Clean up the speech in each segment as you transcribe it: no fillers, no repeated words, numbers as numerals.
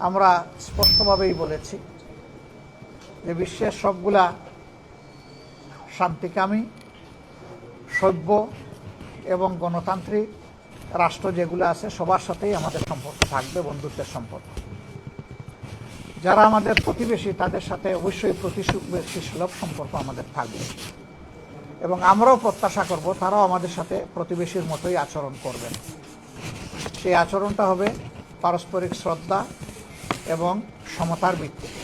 আমরা স্পষ্টভাবেই বলেছি যে বিশ্বের সবগুলা শান্তিকামী, সভ্য এবং গণতান্ত্রিক রাষ্ট্র যেগুলো আছে সবার সাথেই আমাদের সম্পর্ক থাকবে, বন্ধুত্বের সম্পর্ক। যারা আমাদের প্রতিবেশী তাদের সাথে অবশ্যই প্রতিবেশী সুলভ সম্পর্ক আমাদের থাকবে এবং আমরাও প্রত্যাশা করব তারাও আমাদের সাথে প্রতিবেশীর মতোই আচরণ করবেন। সেই আচরণটা হবে পারস্পরিক শ্রদ্ধা এবং সমতার ভিত্তিতে।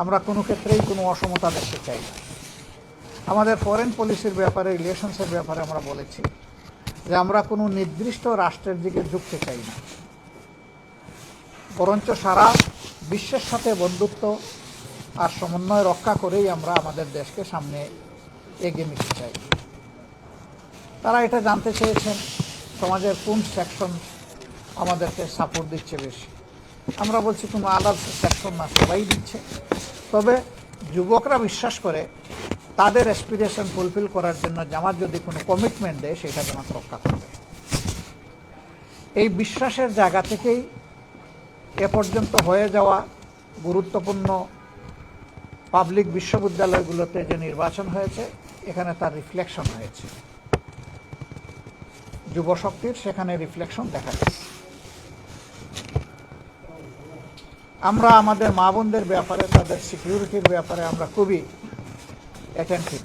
আমরা কোনো ক্ষেত্রেই কোনো অসমতা দেখতে চাই না। আমাদের ফরেন পলিসির ব্যাপারে, রিলেশনসের ব্যাপারে আমরা বলেছি যে আমরা কোনো নির্দিষ্ট রাষ্ট্রের দিকে ঝুঁকতে চাই না, বরঞ্চ সারা বিশ্বের সাথে বন্ধুত্ব আর সমন্বয় রক্ষা করেই আমরা আমাদের দেশকে সামনে এগিয়ে নিতে চাই। তারা এটা জানতে চেয়েছেন সমাজের কোন সেকশন আমাদেরকে সাপোর্ট দিচ্ছে বেশি। আমরা বলছি কোনো আলাদা সেকশন না, সবাই দিচ্ছে। তবে যুবকরা বিশ্বাস করে তাদের অ্যাসপিরেশন ফুলফিল করার জন্য জামাত যদি কোনো কমিটমেন্ট দেয় সেটা জামাত রক্ষা করবে। এই বিশ্বাসের জায়গা থেকেই এ পর্যন্ত হয়ে যাওয়া গুরুত্বপূর্ণ পাবলিক বিশ্ববিদ্যালয়গুলোতে যে নির্বাচন হয়েছে এখানে তার রিফ্লেকশন হয়েছে। যুবশক্তির সেখানে রিফ্লেকশন দেখা যাচ্ছে। আমরা আমাদের মা বোনদের ব্যাপারে, তাদের সিকিউরিটির ব্যাপারে আমরা খুবই অ্যাটেন্টিভ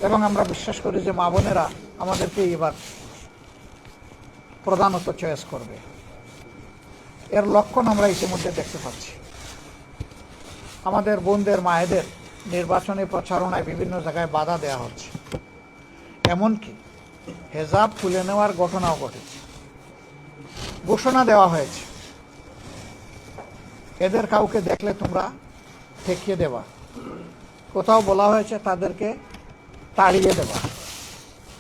এবং আমরা বিশ্বাস করি যে মা বোনেরা আমাদেরকে এবার প্রধানত চয়েস করবে। এর লক্ষণ আমরা ইতিমধ্যে দেখতে পাচ্ছি। আমাদের বোনদের, মায়েদের নির্বাচনী প্রচারণায় বিভিন্ন জায়গায় বাধা দেওয়া হচ্ছে, এমনকি হেজাব খুলে নেওয়ার ঘটনাও ঘটেছে। ঘোষণা দেওয়া হয়েছে এদের কাউকে দেখলে তোমরা ঠেকিয়ে দেবা, কোথাও বলা হয়েছে তাদেরকে তাড়িয়ে দেবা।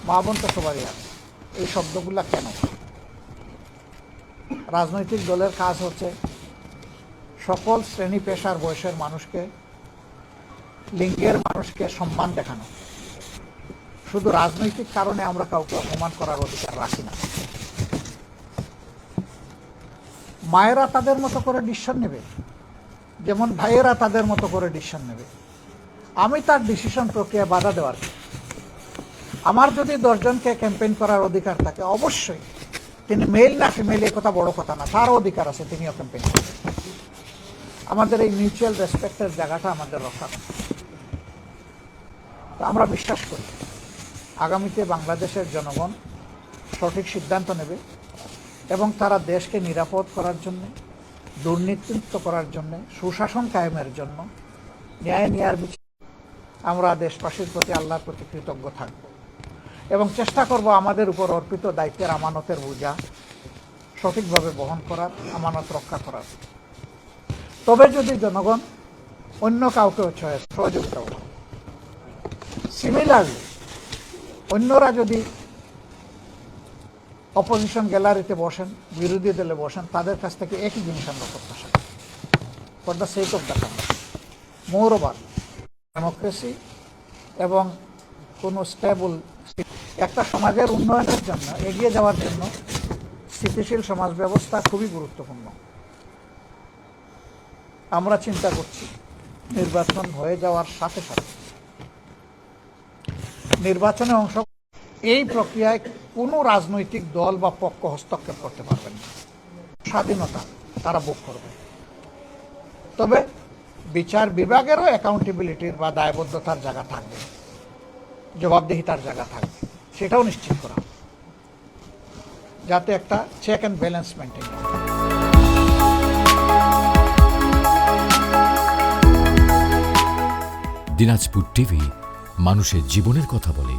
মা বোন তো সবারই আছে। এই শব্দগুলা কেন? রাজনৈতিক দলের কাজ হচ্ছে সকল শ্রেণী পেশার বয়সের মানুষকে, লিঙ্গের মানুষকে সম্মান দেখানো। শুধু রাজনৈতিক কারণে আমরা কাউকে অপমান করার অধিকার রাখি না। মায়েরা তাদের মতো করে ডিসিশন নেবে, যেমন ভাইয়েরা তাদের মতো করে ডিসিশন নেবে। আমি তার ডিসিশন প্রক্রিয়া বাধা দেওয়ার, আমার যদি 10 জনকে ক্যাম্পেইন করার অধিকার থাকে, অবশ্যই তিনি মেল না ফিমেল এ কথা বড় কথা না, তারও অধিকার আছে, তিনিও ক্যাম্পেইন করবেন। আমাদের এই মিউচুয়াল রেসপেক্টের জায়গাটা আমাদের রক্ষা করতে। আমরা বিশ্বাস করি আগামীতে বাংলাদেশের জনগণ সঠিক সিদ্ধান্ত নেবে এবং তারা দেশকে নিরাপদ করার জন্য, দুর্নীতিমুক্ত করার জন্য, সুশাসন কায়েমের জন্য, ন্যায় ন্যায়ের বিচার আমরা দেশবাসীর প্রতি, আল্লাহর প্রতি কৃতজ্ঞ থাকব এবং চেষ্টা করব আমাদের উপর অর্পিত দায়িত্বের আমানতের বোঝা সঠিকভাবে বহন করার, আমানত রক্ষা করার। তবে যদি জনগণ অন্য কাউকেও সহযোগিতা করে, সিমিলারলি অন্যরা যদি অপোজিশন গ্যালারিতে বসেন, বিরোধী দলে বসেন, তাদের কাছ থেকে একই জিনিস আমরা প্রত্যাশা করি, for the sake of the country, more over democracy এবং কোনো স্টেবল একটা সমাজের উন্নয়নের জন্য, এগিয়ে যাওয়ার জন্য স্থিতিশীল সমাজ ব্যবস্থা খুবই গুরুত্বপূর্ণ। আমরা চিন্তা করছি নির্বাচন হয়ে যাওয়ার সাথে সাথে নির্বাচনে অংশ, এই প্রক্রিয়ায় কোনো রাজনৈতিক দল বা পক্ষ হস্তক্ষেপ করতে পারবেন না। স্বাধীনতা তারা ভোগ করবে। তবে বিচার বিভাগেরও অ্যাকাউন্টেবিলিটির বা দায়বদ্ধতার জায়গা থাকবে, জবাবদিহিতার জায়গা থাকবে, সেটাও নিশ্চিত করা, যাতে একটা চেক অ্যান্ড ব্যালেন্স মেনটেন করা। দিনাজপুর টিভি মানুষের জীবনের কথা বলে।